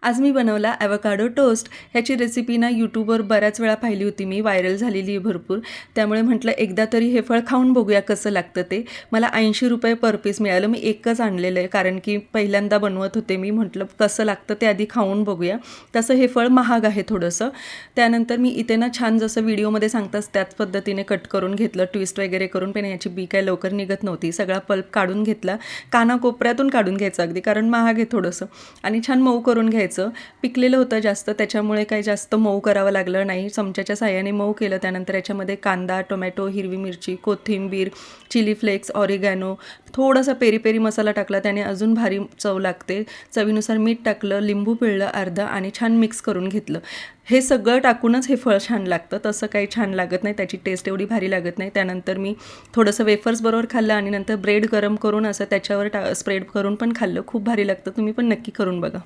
आज मी बनवला avocado toast. ह्याची रेसिपी ना यूट्यूबवर बऱ्याच वेळा पाहिली होती मी, व्हायरल झालेली आहे भरपूर. त्यामुळे म्हटलं एकदा तरी हे फळ खाऊन बघूया कसं लागतं ते. मला 80 रुपये पर पीस मिळालं. मी एकच आणलेलं आहे कारण की पहिल्यांदा बनवत होते मी. म्हटलं कसं लागतं ते आधी खाऊन बघूया. तसं हे फळ महाग आहे थोडंसं. त्यानंतर मी इथे ना छान जसं व्हिडिओमध्ये सांगताच त्याच पद्धतीने कट करून घेतलं, ट्विस्ट वगैरे करून. पण याची बी काय लवकर निघत नव्हती. सगळा पल्प काढून घेतला, कानाकोपऱ्यातून काढून घ्यायचं अगदी, कारण महाग आहे थोडंसं. आणि छान मऊ करून घ्यायचं. पिकलेलं होतं जास्त, त्याच्यामुळे काही जास्त मऊ करावं लागलं नाही. चमच्याच्या साहाय्याने मऊ केलं. त्यानंतर याच्यामध्ये कांदा, टोमॅटो, हिरवी मिरची, कोथिंबीर, चिली फ्लेक्स, ऑरिगॅनो, थोडासा पेरी पेरी मसाला टाकला, त्याने अजून भारी चव लागते. चवीनुसार मीठ टाकलं, लिंबू पिळलं अर्धा आणि छान मिक्स करून घेतलं. हे सगळं टाकूनच हे फळ छान लागतं, तसं काही छान लागत नाही, त्याची टेस्ट एवढी भारी लागत नाही. त्यानंतर मी थोडंसं वेफर्स बरोबर खाल्लं आणि नंतर ब्रेड गरम करून असं त्याच्यावर स्प्रेड करून पण खाल्लं. खूप भारी लागतं. तुम्ही पण नक्की करून बघा.